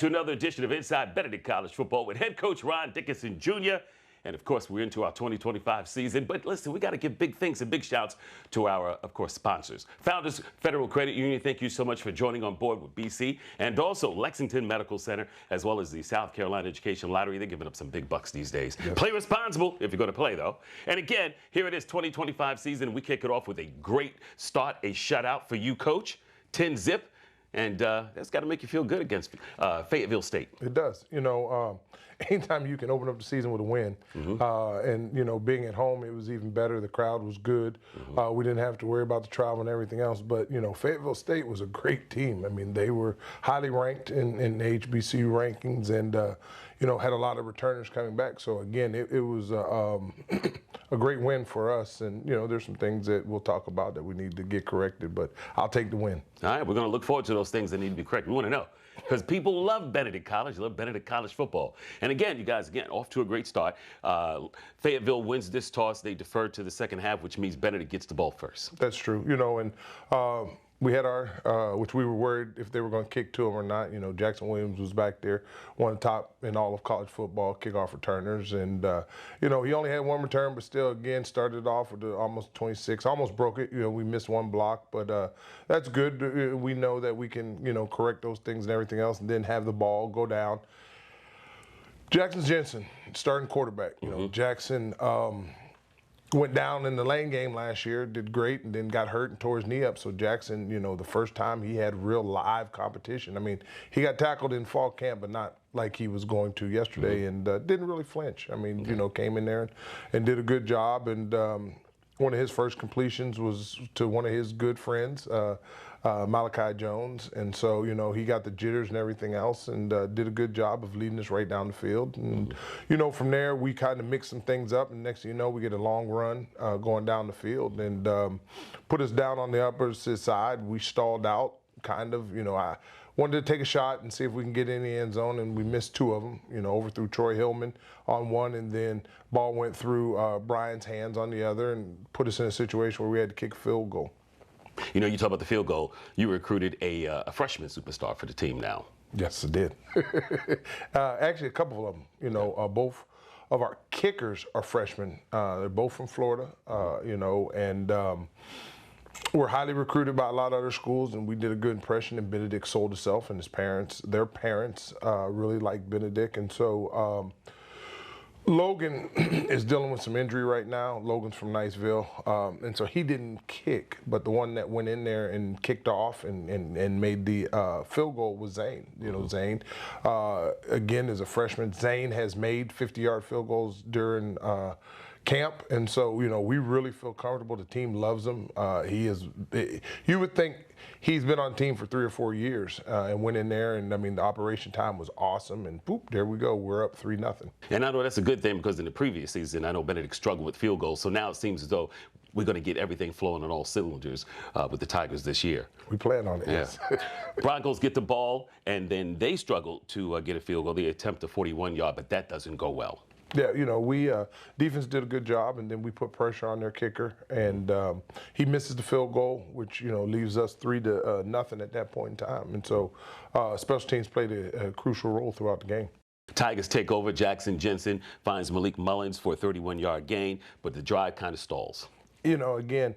another edition of Inside Benedict College Football with head coach Ron Dickerson Jr. And of course, we're into our 2025 season. But listen, we got to give big thanks and big shouts to our, of course, sponsors. Founders Federal Credit Union, thank you so much for joining on board with BC. And also Lexington Medical Center, as well as the South Carolina Education Lottery. They're giving up some big bucks these days. Yes. Play responsible if you're going to play, though. And again, here it is, 2025 season. We kick it off with a great start, a shutout for you, Coach. 10-0. And that's got to make you feel good against Fayetteville State. It does. You know, anytime you can open up the season with a win, and, you know, being at home, it was even better. The crowd was good. We didn't have to worry about the travel and everything else. But, you know, Fayetteville State was a great team. I mean, they were highly ranked in HBCU rankings and, you know, had a lot of returners coming back. So, again, it was a great win for us. And, you know, there's some things that we'll talk about that we need to get corrected. But I'll take the win. All right, we're going to look forward to those things that need to be corrected. We want to know, because people love Benedict College, love Benedict College football. And again, you guys, off to a great start. Fayetteville wins this toss. They defer to the second half, which means Benedict gets the ball first. That's true. You know, and we had our, which we were worried if they were going to kick to him or not. You know, Jackson Williams was back there, one of the top in all of college football kickoff returners. And, you know, he only had one return, but still, again, started off with almost 26, almost broke it. You know, we missed one block, but that's good. We know that we can, you know, correct those things and everything else and then have the ball go down. Jackson Jensen, starting quarterback. You know, Jackson went down in the lane game last year, did great, and then got hurt and tore his knee up. So Jackson, you know, the first time he had real live competition. I mean, he got tackled in fall camp, but not like he was going to yesterday, and didn't really flinch. I mean, you know, came in there and did a good job. And one of his first completions was to one of his good friends, Malachi Jones. And so, you know, he got the jitters and everything else and did a good job of leading us right down the field. And, you know, from there, we kind of mixed some things up. And next thing you know, we get a long run going down the field and put us down on the opposite side. We stalled out, kind of. You know, I wanted to take a shot and see if we can get in the end zone, and we missed two of them. You know, overthrew Troy Hillman on one, and then ball went through Brian's hands on the other and put us in a situation where we had to kick a field goal. You know, you talk about the field goal. You recruited a freshman superstar for the team now. Yes, I did. Actually, a couple of them. You know, both of our kickers are freshmen. They're both from Florida, you know, and we're highly recruited by a lot of other schools, and we did a good impression. And Benedict sold himself, and his parents, their parents, really like Benedict. And so Logan is dealing with some injury right now. Logan's from Niceville, and so he didn't kick, but the one that went in there and kicked off and made the field goal was Zane. You know, Zane, again, is a freshman. Zane has made 50-yard field goals during camp, and so, you know, we really feel comfortable. The team loves him. He is, you would think he's been on the team for 3 or 4 years and went in there, and I mean, the operation time was awesome, and boop, there we go. We're up 3-0. And I know that's a good thing, because in the previous season, I know Benedict struggled with field goals, so now it seems as though we're going to get everything flowing on all cylinders with the Tigers this year. We plan on it, yes. Broncos get the ball, and then they struggle to get a field goal. They attempt a 41-yard, but that doesn't go well. Yeah, you know, we defense did a good job, and then we put pressure on their kicker, and he misses the field goal, which, you know, leaves us 3-0 at that point in time. And so special teams played a crucial role throughout the game. Tigers take over. Jackson Jensen finds Malik Mullins for a 31-yard gain, but the drive kind of stalls. You know, again,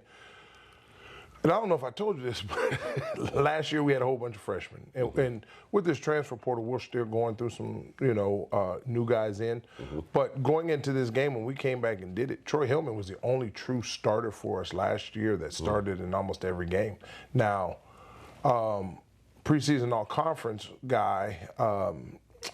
and I don't know if I told you this, but last year we had a whole bunch of freshmen. And with this transfer portal, we're still going through some, you know, new guys in. But going into this game, when we came back and did it, Troy Hillman was the only true starter for us last year that started in almost every game. Now, preseason all-conference guy,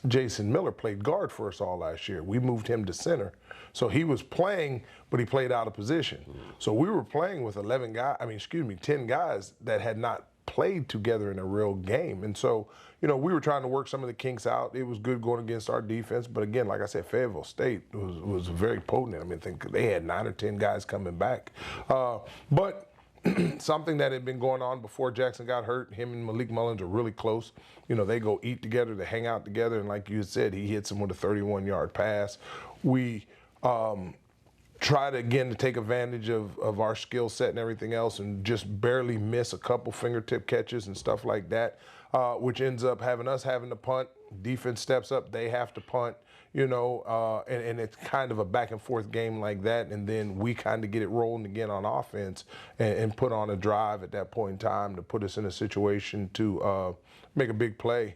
Jason Miller, played guard for us all last year. We moved him to center. So he was playing, but he played out of position. So we were playing with 10 guys that had not played together in a real game. And so, you know, we were trying to work some of the kinks out. It was good going against our defense. But again, like I said, Fayetteville State was very potent. I mean, I think they had 9 or 10 guys coming back. But something that had been going on before Jackson got hurt, him and Malik Mullins are really close. You know, they go eat together, they hang out together, and like you said, he hits him with a 31-yard pass. We try to take advantage of our skill set and everything else, and just barely miss a couple fingertip catches and stuff like that. which ends up having us having to punt. Defense steps up, they have to punt, and it's kind of a back and forth game like that. And then we kind of get it rolling again on offense and put on a drive at that point in time to put us in a situation to make a big play,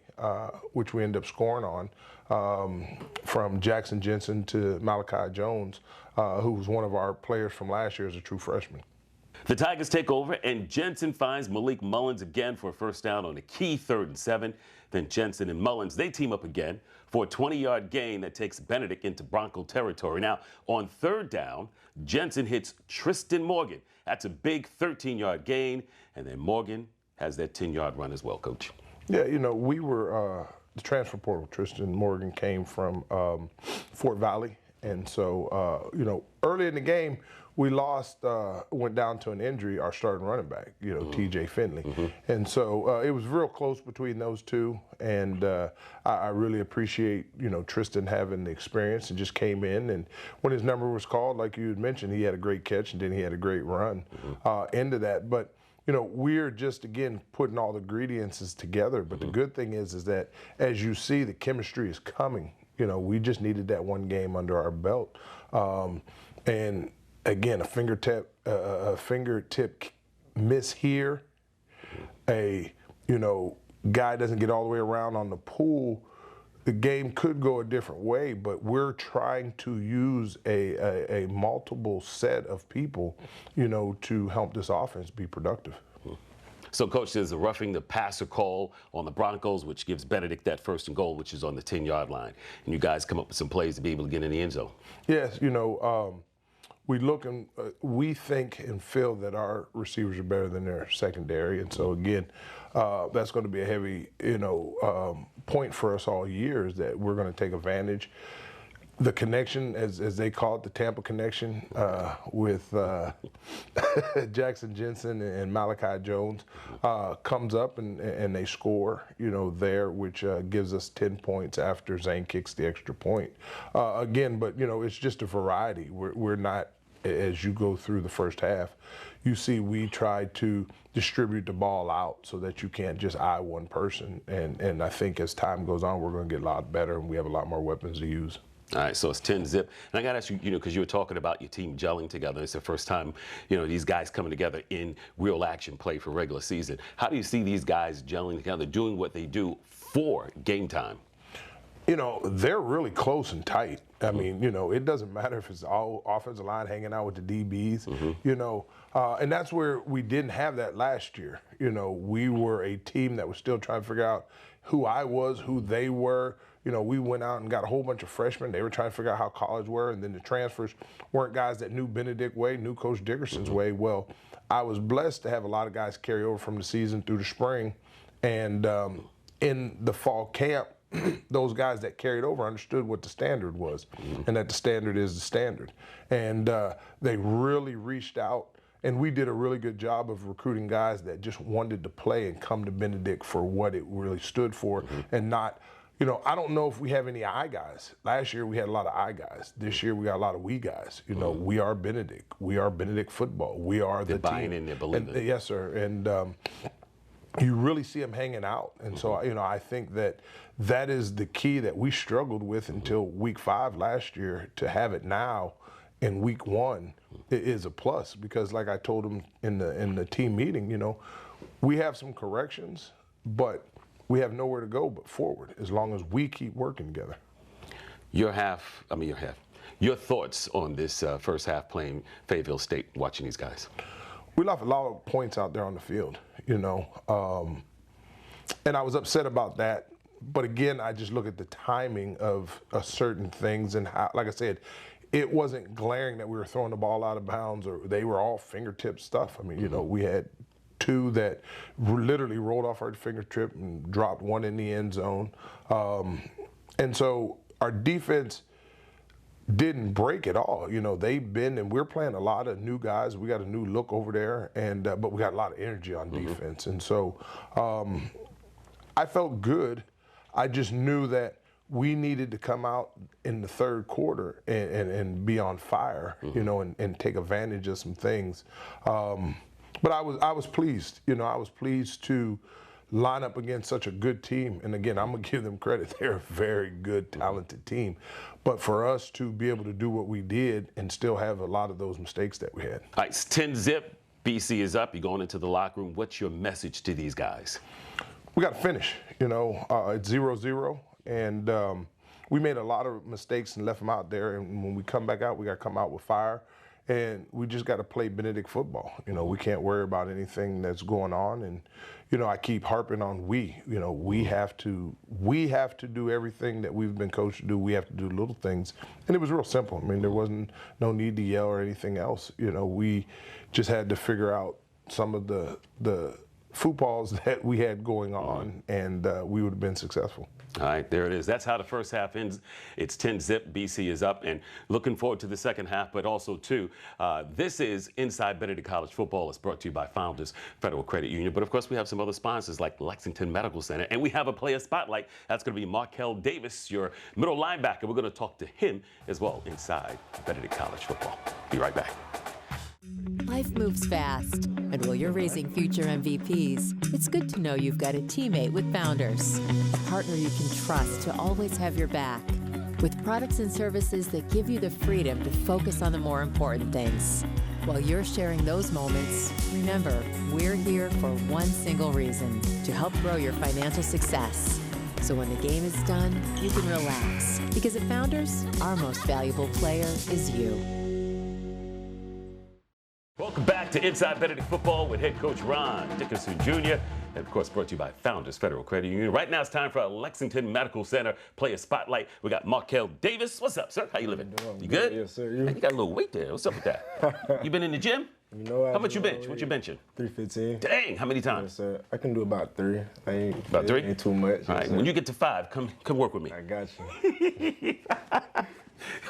which we end up scoring on, from Jackson Jensen to Malachi Jones, who was one of our players from last year as a true freshman. The Tigers take over, and Jensen finds Malik Mullins again for a first down on a key 3rd and 7. Then Jensen and Mullins, they team up again for a 20-yard gain that takes Benedict into Bronco territory. Now, on 3rd down, Jensen hits Tristan Morgan. That's a big 13-yard gain, and then Morgan has that 10-yard run as well, Coach. Yeah, we were the transfer portal. Tristan Morgan came from Fort Valley, and so early in the game, we lost, went down to an injury, our starting running back, TJ Finley. And so it was real close between those two. And I really appreciate, Tristan having the experience and just came in. And when his number was called, like you had mentioned, he had a great catch and then he had a great run into that. But, we're just, again, putting all the ingredients together. But the good thing is that as you see, the chemistry is coming. We just needed that one game under our belt. And again, a fingertip miss here, a guy doesn't get all the way around on the pool, the game could go a different way. But we're trying to use a multiple set of people, to help this offense be productive. So, Coach, there's a roughing the passer call on the Broncos, which gives Benedict that 1st and goal, which is on the 10-yard line. And you guys come up with some plays to be able to get in the end zone. Yes, we look and we think and feel that our receivers are better than their secondary. And so, again, that's going to be a heavy, point for us all year, is that we're going to take advantage. The connection, as they call it, the Tampa connection with Jackson Jensen and Malachi Jones comes up and they score, there, which gives us 10 points after Zane kicks the extra point. Again, but, it's just a variety. We're not, as you go through the first half, you see we try to distribute the ball out so that you can't just eye one person. And I think as time goes on, we're going to get a lot better and we have a lot more weapons to use. All right, so it's 10-zip. And I got to ask you, because you were talking about your team gelling together. It's the first time, these guys coming together in real action play for regular season. How do you see these guys gelling together, doing what they do for game time? They're really close and tight. I mean, it doesn't matter if it's all offensive line hanging out with the DBs, and that's where we didn't have that last year. We were a team that was still trying to figure out who I was, who they were. We went out and got a whole bunch of freshmen. They were trying to figure out how college were, and then the transfers weren't guys that knew Benedict way, knew Coach Dickerson's way. Well, I was blessed to have a lot of guys carry over from the season through the spring, and in the fall camp, those guys that carried over understood what the standard was, and that the standard is the standard. And they really reached out, and we did a really good job of recruiting guys that just wanted to play and come to Benedict for what it really stood for, and not, I don't know if we have any I guys. Last year we had a lot of I guys. This year we got a lot of we guys. We are Benedict. We are Benedict Football. We are the team. They're buying in, they believe it. Yes, sir. And you really see them hanging out. And so, I think that is the key that we struggled with until week 5 last year. To have it now in week 1 is a plus, because like I told them in the team meeting, we have some corrections, but we have nowhere to go but forward as long as we keep working together. Your thoughts on this first half playing Fayetteville State, watching these guys? We left a lot of points out there on the field, and I was upset about that. But again, I just look at the timing of certain things, and how, like I said, it wasn't glaring that we were throwing the ball out of bounds, or they were all fingertip stuff. I mean, we had 2 that literally rolled off our fingertip and dropped 1 in the end zone. And so our defense didn't break at all. They've been, and we're playing a lot of new guys. We got a new look over there, and but we got a lot of energy on defense. And so I felt good. I just knew that we needed to come out in the 3rd quarter and be on fire, and take advantage of some things. But I was pleased. I was pleased to line up against such a good team, and again, I'm going to give them credit. They're a very good, talented team. But for us to be able to do what we did and still have a lot of those mistakes that we had. All right, it's 10-zip. BC is up. You're going into the locker room. What's your message to these guys? We got to finish. You know, it's 0-0, and we made a lot of mistakes and left them out there. And when we come back out, we got to come out with fire. And we just got to play Benedict football. You know, we can't worry about anything that's going on. And, you know, I keep harping on we. You know, we have to do everything that we've been coached to do. We have to do little things. And it was real simple. I mean, there wasn't no need to yell or anything else. You know, we just had to figure out some of the footballs that we had going on, and we would have been successful. All right, there it is. That's how the first half ends. It's 10-zip. BC is up, and looking forward to the second half, but also, too, this is Inside Benedict College Football. It's brought to you by Founders Federal Credit Union. But, of course, we have some other sponsors like Lexington Medical Center, and we have a player spotlight. That's going to be Markeel Davis, your middle linebacker. We're going to talk to him as well inside Benedict College Football. Be right back. Life moves fast, and while you're raising future MVPs, it's good to know you've got a teammate with Founders, a partner you can trust to always have your back, with products and services that give you the freedom to focus on the more important things. While you're sharing those moments, remember, we're here for one single reason, to help grow your financial success. So when the game is done, you can relax, because at Founders, our most valuable player is you. Welcome back to Inside Benedict Football with head coach Ron Dickerson Jr. And, of course, brought to you by Founders Federal Credit Union. Right now it's time for our Lexington Medical Center player spotlight. We got Markeel Davis. What's up, sir? How you living? You good? Yes, sir. Man, you got a little weight there. What's up with that? You been in the gym? You know, how much you bench? What you benching? 315. Dang, how many times? Yes, sir. I can do about 3. About 3? Ain't too much. All right, yes, when you get to 5, come work with me. I got you.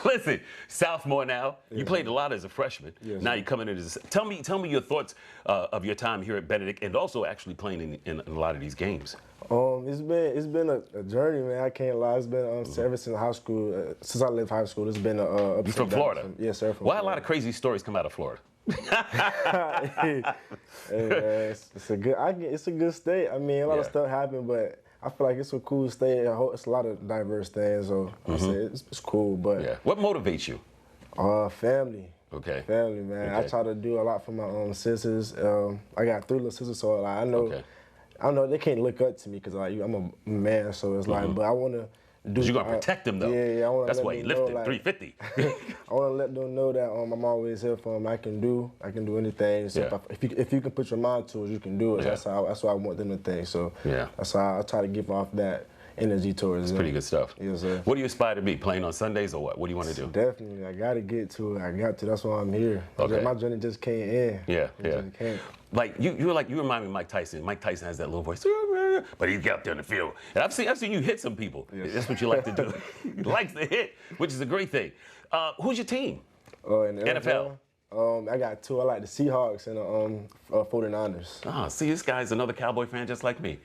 Listen, sophomore now. Yes, you played a lot as a freshman. Yes, now sir. you're coming in as tell me your thoughts of your time here at Benedict, and also actually playing in a lot of these games. It's been a journey, man. I can't lie. It's been ever since high school. Since I left high school, it's been a. You from Florida? Yes, sir. Why a lot of crazy stories come out of Florida? Hey, man, it's a good state. I mean, a lot of stuff happened, but I feel like it's a cool state. It's a lot of diverse things, so I say it's cool. But what motivates you? Family. Okay. Family, man. Okay. I try to do a lot for my sisters. I got 3 little sisters, so like, I know they can't look up to me because like I'm a man, so it's like, but I want to do. You're gonna protect them though. Yeah, I want to. That's why you lifted 350. I want to let them know that I'm always here for them. I can do anything. So if you can put your mind to it, you can do it. Yeah. That's what I want them to think. So yeah, that's how I try to give off that energy towards them. Pretty good stuff. Yes, sir. What do you aspire to be? Playing on Sundays or what? What do you want to do? Definitely, I got to get to it. I got to. That's why I'm here. Okay. My journey just came in. Yeah. Just came. Like you remind me of Mike Tyson. Mike Tyson has that little voice, but he's out there in the field. And I've seen you hit some people. Yes. That's what you like to do. He likes to hit, which is a great thing. Who's your team? In the NFL. I got 2. I like the Seahawks and the 49ers. Ah, see, this guy's another Cowboy fan just like me.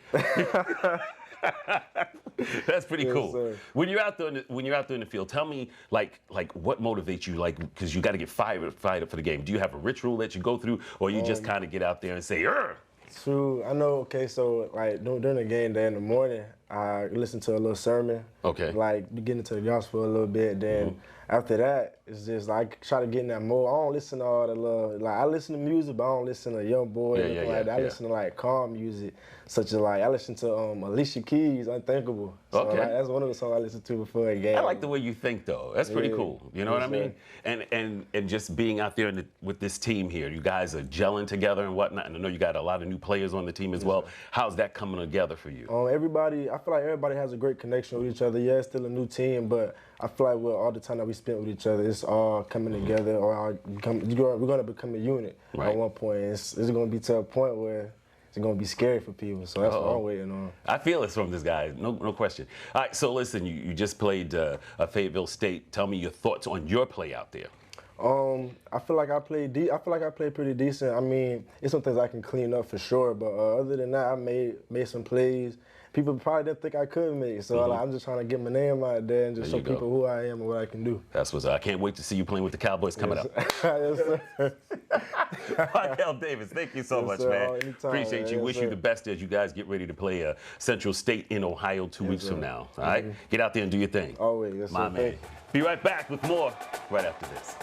That's pretty cool. Sir. When you're out there in the field, tell me like what motivates you, like, because you got to get fired up for the game. Do you have a ritual that you go through, or you just kind of get out there and say, "Urgh"? True. I know. Okay, so like during the game day in the morning, I listen to a little sermon. Okay. Like get into the gospel a little bit. Then after that, it's just like try to get in that mode. I don't listen to all the little, like I listen to music, but I don't listen to Young Boy or anything like that. I listen to like calm music, such as like I listen to Alicia Keys, Unthinkable. So like, that's one of the songs I listen to before a game. I like the way you think though. That's pretty cool. You know what I mean? And just being out there with this team here, you guys are gelling together and whatnot. And I know you got a lot of new players on the team as well. How's that coming together for you? I feel like everybody has a great connection with each other. Yeah, it's still a new team, but I feel like with all the time that we spent with each other, it's all coming together. We're going to become a unit at one point. It's going to be to a point where it's going to be scary for people. So that's what I'm waiting on. I feel it's from this guy, no question. All right, so listen, you just played Fayetteville State. Tell me your thoughts on your play out there. I feel like I played pretty decent. I mean, it's some things I can clean up for sure, but other than that, I made some plays. people probably didn't think I could make it. So I'm just trying to get my name out there and just show people who I am and what I can do. That's what's up. I can't wait to see you playing with the Cowboys coming up. Yes, sir. Markeel Davis, thank you so much, man. Anytime, Appreciate you. Wish you the best as you guys get ready to play Central State in Ohio 2 weeks from now. All right? Get out there and do your thing. Always, yes, my man. Be right back with more right after this.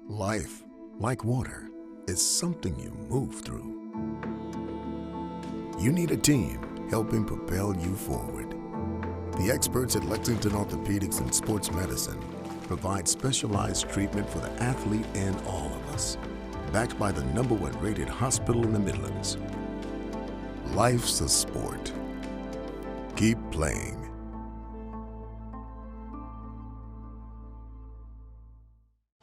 Life, like water, is something you move through. You need a team helping propel you forward. The experts at Lexington Orthopedics and Sports Medicine provide specialized treatment for the athlete and all of us. Backed by the #1 rated hospital in the Midlands. Life's a sport. Keep playing.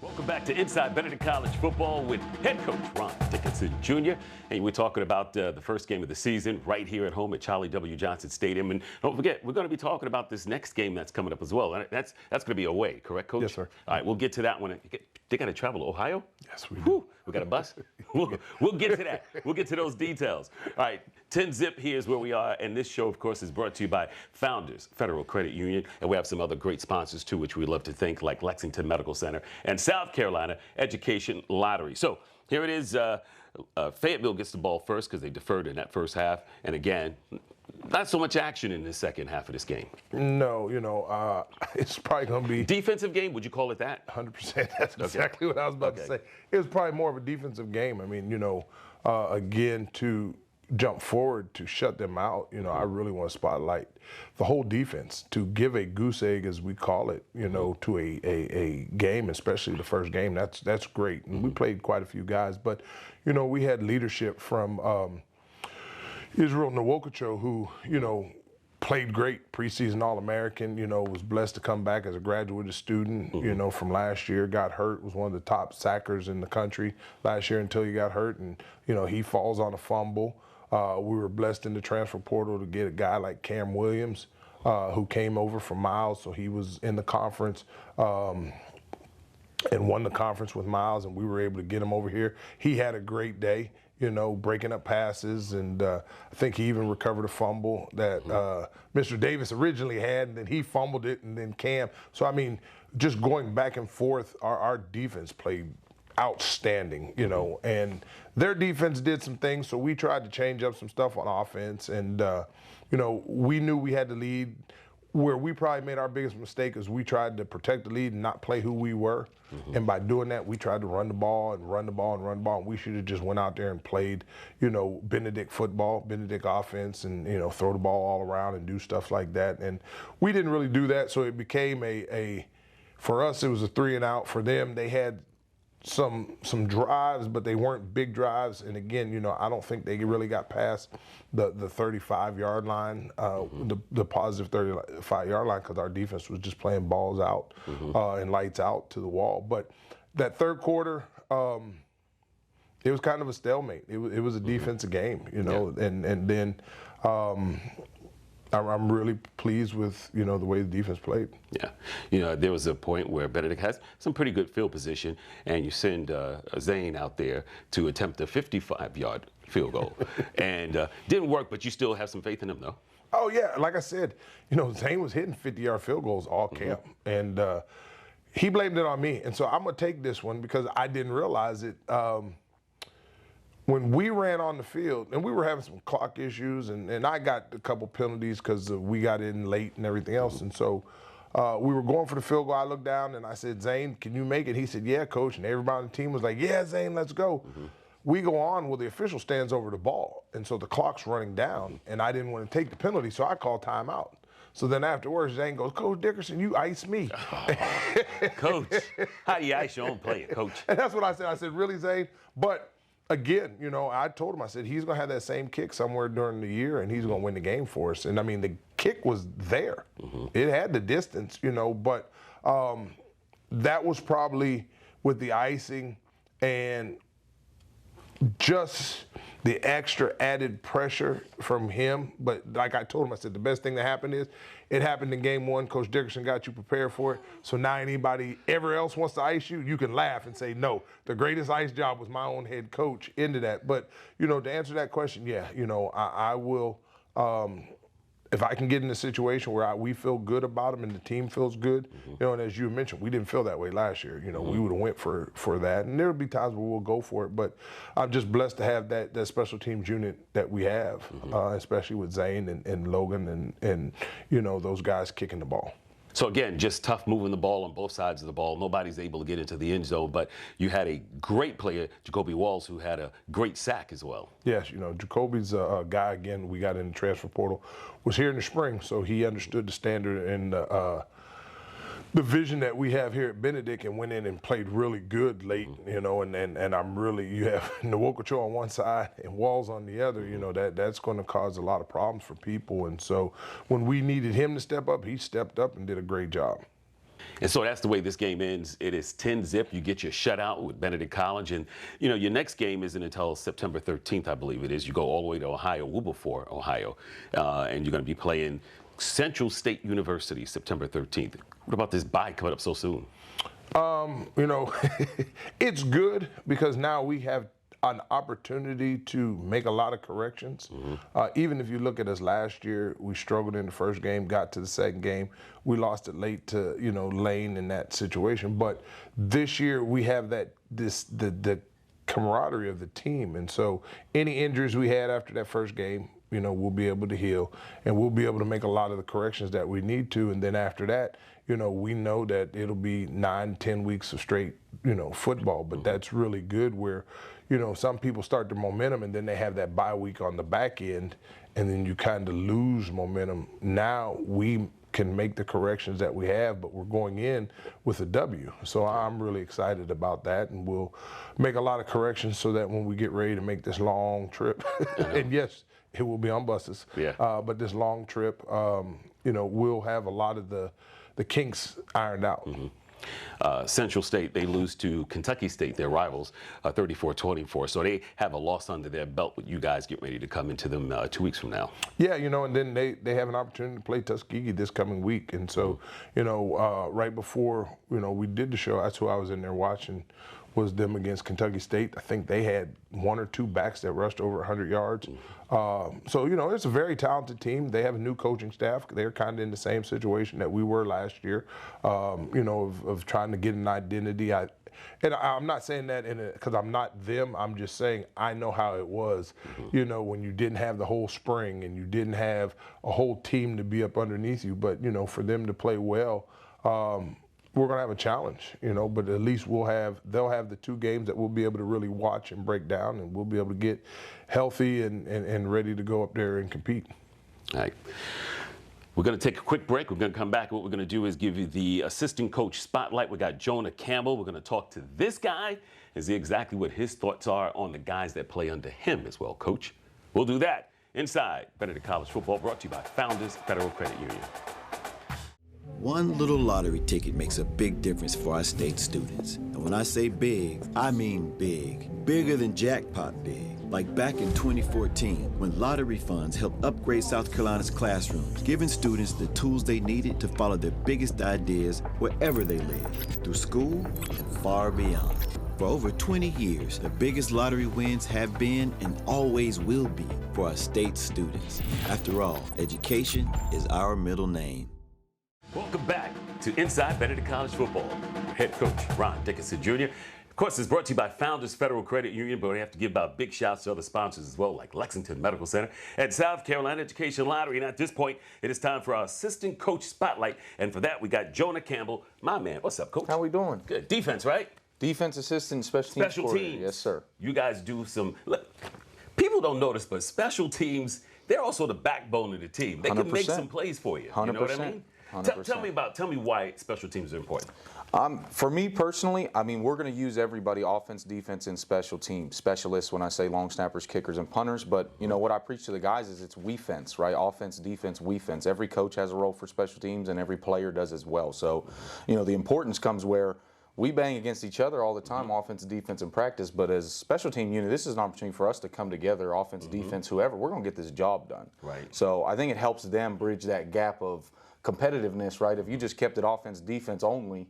Welcome back to Inside Benedict College Football with head coach Ron Dickerson Jr. And we're talking about the first game of the season right here at home at Charlie W. Johnson Stadium. And don't forget, we're going to be talking about this next game that's coming up as well. And that's going to be away, correct, Coach? Yes, sir. All right, we'll get to that one. They got to travel to Ohio? Yes, we do. We got a bus? We'll get to that. We'll get to those details. All right, 10-zip, here's where we are. And this show, of course, is brought to you by Founders Federal Credit Union. And we have some other great sponsors, too, which we love to thank, like Lexington Medical Center and South Carolina Education Lottery. So here it is. Fayetteville gets the ball first because they deferred in that first half. And again, not so much action in the second half of this game. No, it's probably going to be defensive game. Would you call it that? 100%. That's exactly what I was about to say. It was probably more of a defensive game. I mean, again, to jump forward to shut them out, I really want to spotlight the whole defense to give a goose egg, as we call it, to a game, especially the first game. That's great. And we played quite a few guys, but we had leadership from Israel Nwokocho, who played great, preseason All-American, was blessed to come back as a graduate student, from last year, got hurt, was one of the top sackers in the country last year until he got hurt, and he falls on a fumble. We were blessed in the transfer portal to get a guy like Cam Williams, who came over from Miles, so he was in the conference and won the conference with Miles, and we were able to get him over here. He had a great day, breaking up passes, and I think he even recovered a fumble that Mr. Davis originally had, and then he fumbled it, and then Cam. So, I mean, just going back and forth, our defense played outstanding, and their defense did some things, so we tried to change up some stuff on offense, and, we knew we had to lead. Where we probably made our biggest mistake is we tried to protect the lead and not play who we were, and by doing that, we tried to run the ball, and we should have just went out there and played, Benedict football, Benedict offense, and, throw the ball all around and do stuff like that, and we didn't really do that, so it became for us, it was a 3-and-out. For them, they had some drives, but they weren't big drives. And again, I don't think they really got past the 35-yard line, the positive 35-yard line, because our defense was just playing balls out and lights out to the wall. But that third quarter, it was kind of a stalemate. It was a defensive game, and then I'm really pleased with, the way the defense played. Yeah. There was a point where Benedict has some pretty good field position, and you send Zane out there to attempt a 55-yard field goal. And didn't work, but you still have some faith in him, though. Oh, yeah. Like I said, Zane was hitting 50-yard field goals all camp. And he blamed it on me. And so I'm going to take this one because I didn't realize it. When we ran on the field, and we were having some clock issues, and I got a couple penalties because we got in late and everything else. And so we were going for the field goal. I looked down and I said, Zane, can you make it? He said, yeah, coach. And everybody on the team was like, yeah, Zane, let's go. We go on, well, the official stands over the ball. And so the clock's running down, and I didn't want to take the penalty, so I called timeout. So then afterwards, Zane goes, Coach Dickerson, you iced me. Coach, how do you ice your own player, Coach? And that's what I said. I said, really, Zane? But again, I told him, I said, he's going to have that same kick somewhere during the year, and he's going to win the game for us. And, I mean, the kick was there. It had the distance, but that was probably with the icing and just the extra added pressure from him. But like I told him, I said, the best thing that happened is it happened in game one. Coach Dickerson got you prepared for it. So now anybody ever else wants to ice you, you can laugh and say, no, the greatest ice job was my own head coach into that. But, to answer that question, yeah, I will if I can get in a situation where we feel good about them and the team feels good, you know, and as you mentioned, we didn't feel that way last year. You know, we would have went for that, and there'll be times where we'll go for it. But I'm just blessed to have that special teams unit that we have, especially with Zane and Logan and you know, those guys kicking the ball. So again, just tough moving the ball on both sides of the ball. Nobody's able to get into the end zone, but you had a great player, Jacoby Walls, who had a great sack as well. Yes, you know, Jacoby's a guy, again, we got in the transfer portal, was here in the spring, so he understood the standard and the vision that we have here at Benedict, and went in and played really good late, you know, and I'm really, you have Nwokocho on one side and Walls on the other, you know, that's going to cause a lot of problems for people. And so when we needed him to step up, he stepped up and did a great job. And so that's the way this game ends. It is 10-zip. You get your shutout with Benedict College. And, you know, your next game isn't until September 13th, I believe it is. You go all the way to Ohio, Wilberforce, Ohio, and you're going to be playing Central State University September 13th. What about this bye coming up so soon? You know, it's good because now we have an opportunity to make a lot of corrections. Even if you look at us last year, we struggled in the first game, got to the second game. We lost it late to, you know, Lane in that situation. But this year we have the camaraderie of the team. And so any injuries we had after that first game, you know, we'll be able to heal, and we'll be able to make a lot of the corrections that we need to. And then after that, you know, we know that it'll be 9-10 weeks of straight, you know, football. But that's really good where, you know, some people start their momentum and then they have that bye week on the back end, and then you kind of lose momentum. Now we can make the corrections that we have, but we're going in with a W. So I'm really excited about that, and we'll make a lot of corrections so that when we get ready to make this long trip, and yes, it will be on buses, but this long trip, you know, we'll have a lot of the kinks ironed out. Central State, they lose to Kentucky State, their rivals, 34-24. So they have a loss under their belt, with you guys get ready to come into them 2 weeks from now. Yeah, you know, and then they have an opportunity to play Tuskegee this coming week. And so, you know, right before, you know, we did the show, that's who I was in there watching, was them against Kentucky State. I think they had 1 or 2 backs that rushed over 100 yards. So, you know, it's a very talented team. They have a new coaching staff. They're kind of in the same situation that we were last year, you know, of trying to get an identity. And I'm not saying that because I'm not them. I'm just saying I know how it was, you know, when you didn't have the whole spring and you didn't have a whole team to be up underneath you. But, you know, for them to play well, we're going to have a challenge, you know, but at least they'll have the 2 games that we'll be able to really watch and break down, and we'll be able to get healthy and ready to go up there and compete. All right. We're going to take a quick break. We're going to come back, and what we're going to do is give you the assistant coach spotlight. We got Jonah Campbell. We're going to talk to this guy and see exactly what his thoughts are on the guys that play under him as well, Coach. We'll do that inside Benedict College Football, brought to you by Founders Federal Credit Union. One little lottery ticket makes a big difference for our state students. And when I say big, I mean big. Bigger than jackpot big. Like back in 2014, when lottery funds helped upgrade South Carolina's classrooms, giving students the tools they needed to follow their biggest ideas wherever they live, through school and far beyond. For over 20 years, the biggest lottery wins have been and always will be for our state students. After all, education is our middle name. Welcome back to Inside Benedict College Football. Head coach Ron Dickerson Jr. Of course, it's brought to you by Founders Federal Credit Union, but we have to give out big shouts to other sponsors as well, like Lexington Medical Center and South Carolina Education Lottery. And at this point, it is time for our assistant coach spotlight. And for that, we got Jonah Campbell, my man. What's up, Coach? How we doing? Good. Defense, right? Defense assistant, special teams. Yes, sir. You guys do some. Look, people don't notice, but special teams, they're also the backbone of the team. They 100%. Can make some plays for you. 100%. You know what I mean? 100%. Tell me why special teams are important. For me personally, I mean, we're going to use everybody, offense, defense, and special teams. Specialists when I say long snappers, kickers, and punters. But, you know, what I preach to the guys is it's we-fence, right? Offense, defense, we-fence. Every coach has a role for special teams, and every player does as well. So, you know, the importance comes where we bang against each other all the time, offense, defense, and practice. But as a special team unit, this is an opportunity for us to come together, offense, defense, whoever. We're going to get this job done. Right. So I think it helps them bridge that gap of competitiveness, right? If you just kept it offense, defense only,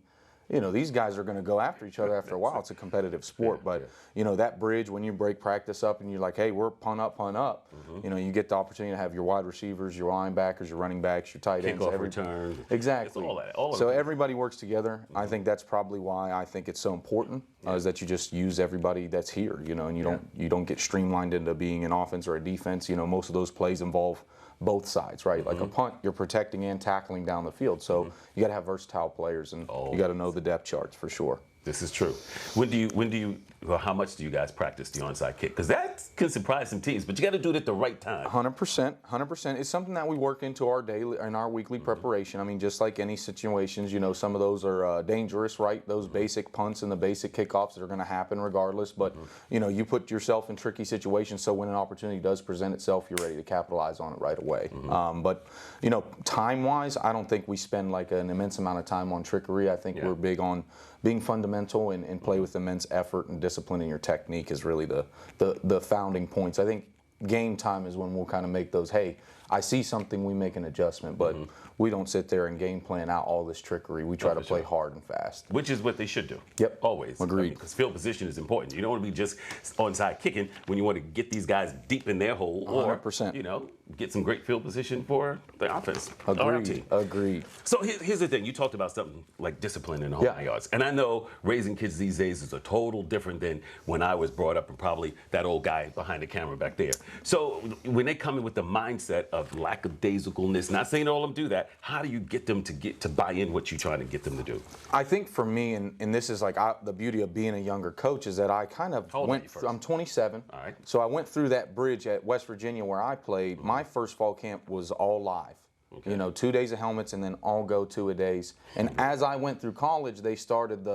you know, these guys are going to go after each other after a while. It's a competitive sport. But, you know, that bridge, when you break practice up and you're like, hey, we're punt up, you know, you get the opportunity to have your wide receivers, your linebackers, your running backs, your tight ends. Kickoff return. Exactly. It's all so everybody works together. I think that's probably why I think it's so important, is that you just use everybody that's here, you know, and you don't get streamlined into being an offense or a defense. You know, most of those plays involve both sides, right? Like a punt, you're protecting and tackling down the field. So you got to have versatile players, and you got to know the depth charts for sure. This is true. When do you, well, how much do you guys practice the onside kick? Because that can surprise some teams, but you got to do it at the right time. 100%. It's something that we work into our daily and our weekly preparation. I mean, just like any situations, you know, some of those are dangerous, right? Those basic punts and the basic kickoffs that are going to happen regardless. But you know, you put yourself in tricky situations, so when an opportunity does present itself, you're ready to capitalize on it right away. But you know, time-wise, I don't think we spend like an immense amount of time on trickery. I think we're big on being fundamental and play with immense effort and discipline in your technique is really the founding points. I think game time is when we'll kind of make those, hey, I see something, we make an adjustment, but we don't sit there and game plan out all this trickery. We try to play hard and fast. Which is what they should do. Yep. Always. Agreed. Because field position is important. You don't want to be just onside kicking when you want to get these guys deep in their hole, or 100%. you know, get some great field position for the offense. Agreed. So here's the thing. You talked about something like discipline in the whole 9 yards. And I know raising kids these days is a total different than when I was brought up, and probably that old guy behind the camera back there. So when they come in with the mindset of lackadaisicalness, not saying all of them do that, how do you get them to buy in what you're trying to get them to do? I think for me, and this is like the beauty of being a younger coach, is that I kind of I'm 27. All right. So I went through that bridge at West Virginia where I played. My first fall camp was all live. Okay. You know, 2 days of helmets and then all go 2-a-days. And as I went through college, they started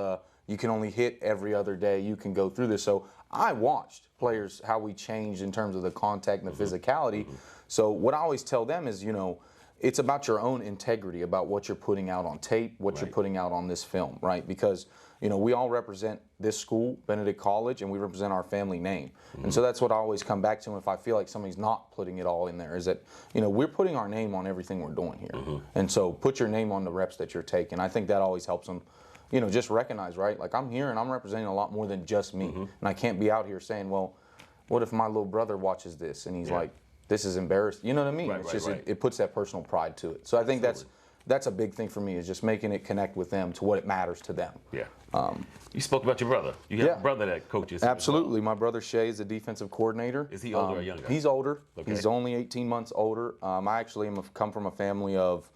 you can only hit every other day. You can go through this. So I watched players, how we changed in terms of the contact and the physicality. So what I always tell them is, you know, it's about your own integrity, about what you're putting out on tape, what you're putting out on this film, right? Because, you know, we all represent this school, Benedict College, and we represent our family name. And so that's what I always come back to if I feel like somebody's not putting it all in there, is that, you know, we're putting our name on everything we're doing here. And so put your name on the reps that you're taking. I think that always helps them, you know, just recognize, right? Like, I'm here and I'm representing a lot more than just me. And I can't be out here saying, well, what if my little brother watches this and he's like, this is embarrassing. You know what I mean? It's just it puts that personal pride to it. So I think that's a big thing for me, is just making it connect with them to what it matters to them. Yeah. You spoke about your brother. You have a brother that coaches. Absolutely. My brother Shay is the defensive coordinator. Is he older or younger? He's older. Okay. He's only 18 months older. I actually come from a family of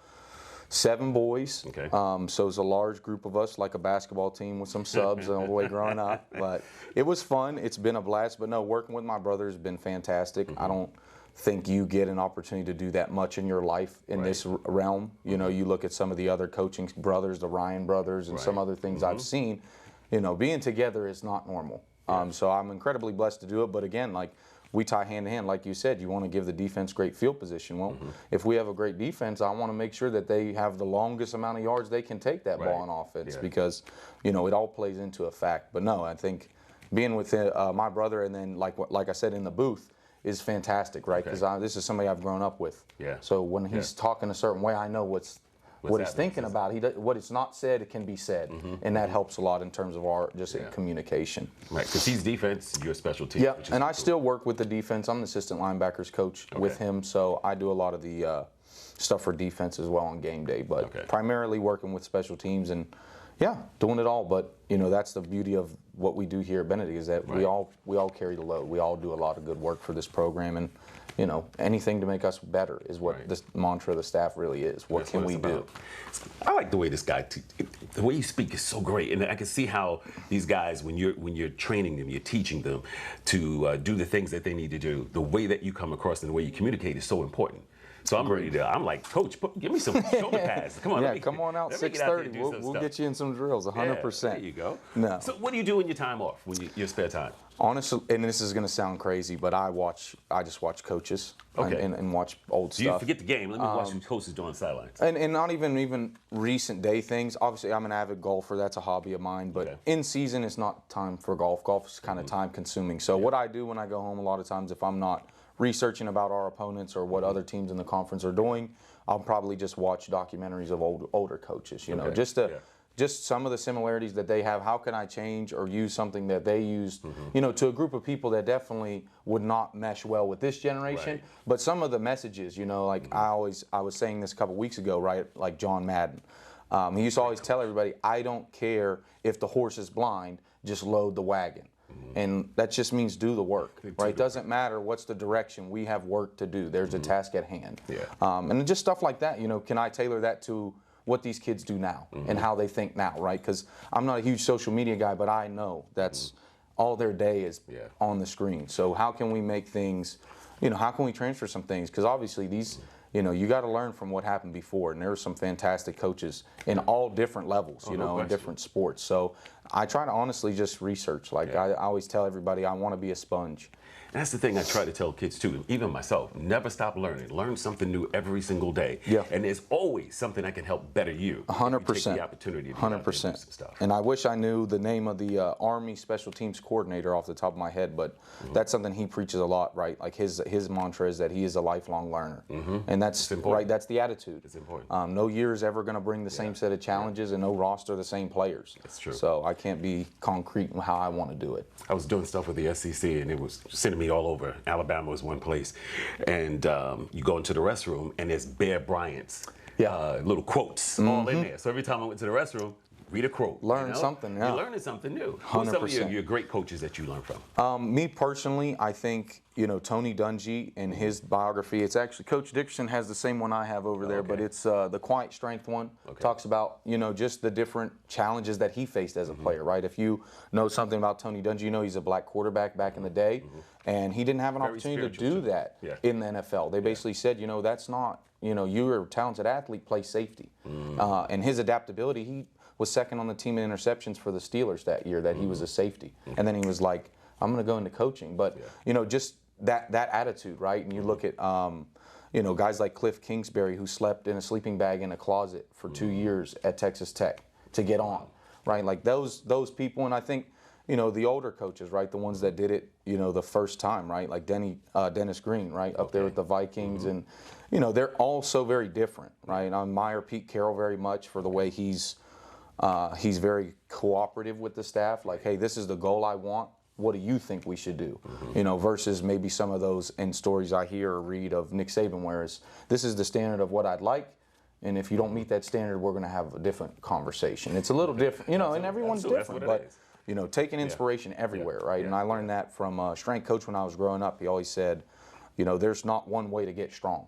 7 boys. Okay. So it's a large group of us, like a basketball team with some subs all the way growing up. But it was fun. It's been a blast. But no, working with my brother has been fantastic. I don't think you get an opportunity to do that much in your life in this realm. You know, you look at some of the other coaching brothers, the Ryan brothers, and some other things I've seen. You know, being together is not normal. So I'm incredibly blessed to do it. But again, like, we tie hand in hand. Like you said, you want to give the defense great field position. Well, if we have a great defense, I want to make sure that they have the longest amount of yards they can take that ball on offense, because, you know, it all plays into a fact. But no, I think being with my brother, and then like I said, in the booth, is fantastic, right? Because this is somebody I've grown up with. Yeah. So when he's talking a certain way, I know what he's thinking about. What it's not said, it can be said, and that helps a lot in terms of our communication. Right, because he's defense, you're special team. Yeah, and I still work with the defense. I'm the assistant linebackers coach with him, so I do a lot of the stuff for defense as well on game day, but primarily working with special teams and doing it all. But you know, that's the beauty of what we do here at Benedict, is that we all carry the load. We all do a lot of good work for this program, and you know, anything to make us better is what this mantra of the staff really is. What can we do? I like the way this guy, the way you speak is so great, and I can see how these guys, when you're training them, you're teaching them to do the things that they need to do. The way that you come across and the way you communicate is so important. So I'm ready to. I'm like, Coach, give me some shoulder pads. Come on. Come on out 6:30. We'll get you in some drills. 100%. There you go. No. So what do you do in your time off, when your spare time? Honestly, and this is going to sound crazy, but I just watch coaches and watch old stuff. You forget the game. Let me watch some coaches doing sidelines. And not even recent day things. Obviously, I'm an avid golfer. That's a hobby of mine. But in season, it's not time for golf. Golf is kind of time consuming. So what I do when I go home, a lot of times, if I'm not researching about our opponents or what other teams in the conference are doing, I'll probably just watch documentaries of older coaches, you know, just to just some of the similarities that they have. How can I change or use something that they used, you know, to a group of people that definitely would not mesh well with this generation. Right. But some of the messages, you know, like I was saying this a couple weeks ago, right? Like John Madden. He used to always tell everybody, I don't care if the horse is blind, just load the wagon. And that just means do the work, right? It doesn't matter what's the direction. We have work to do. There's a task at hand. And just stuff like that, you know, can I tailor that to what these kids do now and how they think now, right? Because I'm not a huge social media guy, but I know that's all their day is on the screen. So how can we make things, you know, how can we transfer some things? Because obviously these, you know, you got to learn from what happened before. And there are some fantastic coaches in all different levels, you know, in different sports. So I try to honestly just research. Like I always tell everybody, I want to be a sponge. And that's the thing I try to tell kids too, even myself, never stop learning. Learn something new every single day. And there's always something that can help better you. 100%. Take the opportunity to 100%. Stuff. And I wish I knew the name of the Army Special Teams coordinator off the top of my head, but that's something he preaches a lot, right? Like his mantra is that he is a lifelong learner. And that's right, that's the attitude. It's important. No year is ever going to bring the same set of challenges and no roster the same players. That's true. So I can't be concrete in how I want to do it. I was doing stuff with the SEC and it was sending me all over. Alabama was one place. And you go into the restroom and there's Bear Bryant's little quotes all in there. So every time I went to the restroom, read a quote. Learn something, You're learning something new. Who's some of your great coaches that you learn from? Me personally, I think, you know, Tony Dungy and his biography, it's actually, Coach Dickerson has the same one I have over there, but it's the Quiet Strength one. Talks about, you know, just the different challenges that he faced as a player, right? If you know something about Tony Dungy, you know he's a black quarterback back in the day, and he didn't have an opportunity to do that in the NFL. They basically said, you know, that's not, you know, you're a talented athlete, play safety. And his adaptability, he was second on the team in interceptions for the Steelers that year, that he was a safety. And then he was like, I'm going to go into coaching. But, you know, just that attitude, right? And you look at, you know, guys like Cliff Kingsbury, who slept in a sleeping bag in a closet for 2 years at Texas Tech to get on, right? Like those people. And I think, you know, the older coaches, right? The ones that did it, you know, the first time, right? Like Dennis Green, right? Up there with the Vikings. And, you know, they're all so very different, right? I admire Pete Carroll very much for the way he's very cooperative with the staff. Like, hey, this is the goal I want. What do you think we should do? You know, versus maybe some of those stories I hear or read of Nick Saban, whereas this is the standard of what I'd like, and if you don't meet that standard, we're going to have a different conversation. It's a little different, you know, and everyone's different, but you know, taking inspiration everywhere, right? And I learned that from a strength coach when I was growing up. He always said, you know, there's not one way to get strong,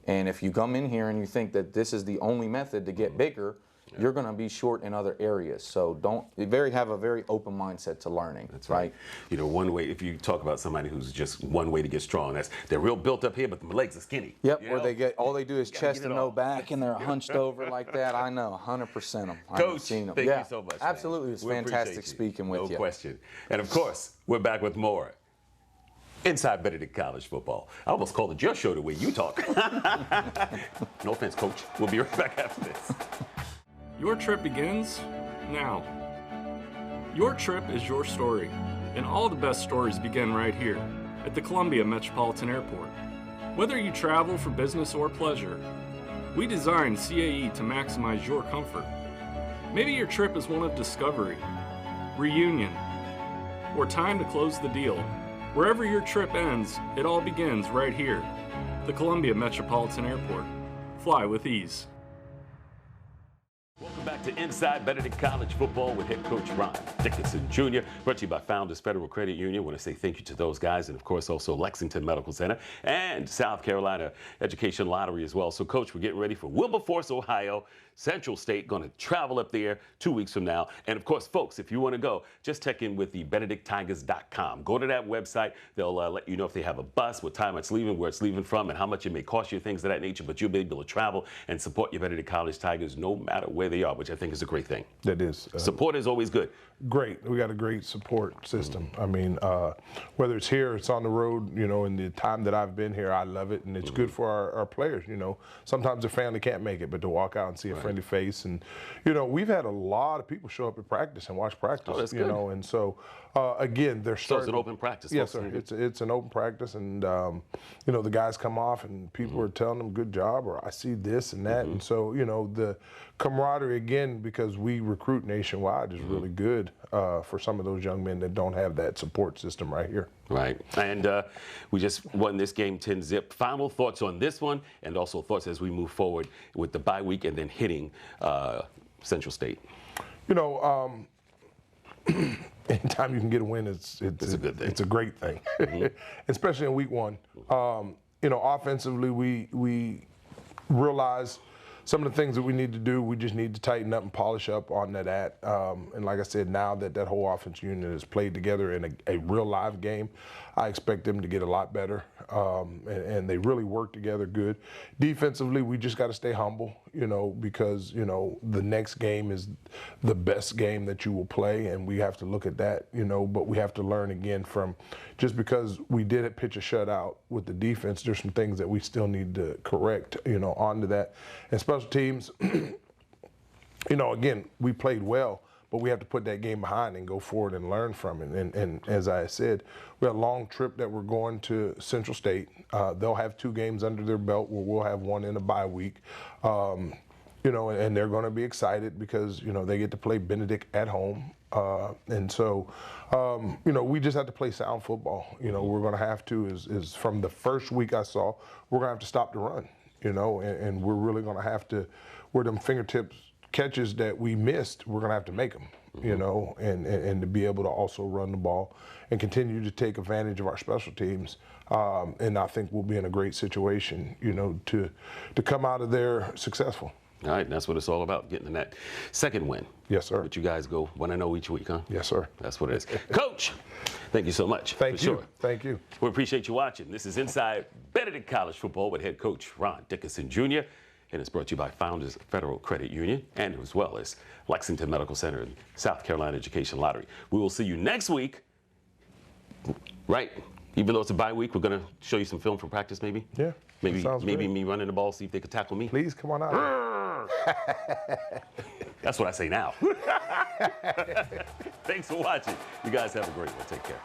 and if you come in here and you think that this is the only method to get bigger, you're going to be short in other areas. So have a very open mindset to learning. That's right. You know, one way, if you talk about somebody who's just one way to get strong, they're real built up here, but the legs are skinny. Yep, or all they do is chest and no back, and they're hunched over like that. I know, 100% them. Coach, thank you so much. Absolutely. It was fantastic speaking with you. No question. And of course, we're back with more Inside Benedict College Football. I almost called it your show the way you talk. No offense, Coach. We'll be right back after this. Your trip begins now. Your trip is your story, and all the best stories begin right here at the Columbia Metropolitan Airport. Whether you travel for business or pleasure, we designed CAE to maximize your comfort. Maybe your trip is one of discovery, reunion, or time to close the deal. Wherever your trip ends, it all begins right here, the Columbia Metropolitan Airport. Fly with ease. Welcome back to Inside Benedict College Football with head coach Ron Dickerson Jr. Brought to you by Founders Federal Credit Union. I want to say thank you to those guys, and of course also Lexington Medical Center and South Carolina Education Lottery as well. So, Coach, we're getting ready for Wilberforce, Ohio. Central State going to travel up there 2 weeks from now. And of course, folks, if you want to go, just check in with the BenedictTigers.com. Go to that website. They'll let you know if they have a bus, what time it's leaving, where it's leaving from, and how much it may cost you, things of that nature. But you'll be able to travel and support your Benedict College Tigers no matter where they are, which I think is a great thing. That is. Support is always good. Great. We got a great support system. I mean, whether it's here, it's on the road, you know, in the time that I've been here, I love it. And it's good for our players, you know. Sometimes their family can't make it, but to walk out and see a friendly face. And, you know, we've had a lot of people show up at practice and watch practice, that's you good. know. And so, again, they're starting. So it's an open practice. Yes, sir. It's an open practice. And, you know, the guys come off and people are telling them good job, or I see this and that. And so, you know, the camaraderie, again, again, because we recruit nationwide, is really good for some of those young men that don't have that support system right here. Right. And we just won this game 10-zip. Final thoughts on this one, and also thoughts as we move forward with the bye week and then hitting Central State. You know, anytime you can get a win, it's a good thing. It's a great thing, especially in week one. You know, offensively, we realize some of the things that we need to do. We just need to tighten up and polish up on that. And like I said, now that whole offense unit has played together in a real live game, I expect them to get a lot better. And they really work together good. Defensively, we just got to stay humble, you know, because, you know, the next game is the best game that you will play, and we have to look at that, you know, but we have to learn again from, just because we didn't pitch a shutout with the defense, there's some things that we still need to correct, you know, onto that. And special teams, you know, again, we played well, but we have to put that game behind and go forward and learn from it. And as I said, we have a long trip that we're going to Central State. They'll have 2 games under their belt where we'll have one in a bye week. You know, and they're going to be excited because, you know, they get to play Benedict at home. And so, you know, we just have to play sound football. You know, we're going to have to, is from the first week I saw, we're going to have to stop the run, you know, and we're really going to have to, where them fingertips catches that we missed, we're going to have to make them, you know, and to be able to also run the ball and continue to take advantage of our special teams. And I think we'll be in a great situation, you know, to come out of there successful. All right, and that's what it's all about, getting in that second win. Yes, sir. But you guys go 1-0 each week, huh? Yes, sir. That's what it is. Coach, thank you so much. Thank you. Sure. Thank you. We appreciate you watching. This is Inside Benedict College Football with head coach Ron Dickerson Jr., and it's brought to you by Founders Federal Credit Union and as well as Lexington Medical Center and South Carolina Education Lottery. We will see you next week, right? Even though it's a bye week, we're going to show you some film from practice maybe? Yeah. Maybe me running the ball, see if they could tackle me. Please, come on out. That's what I say now. Thanks for watching. You guys have a great one. Take care.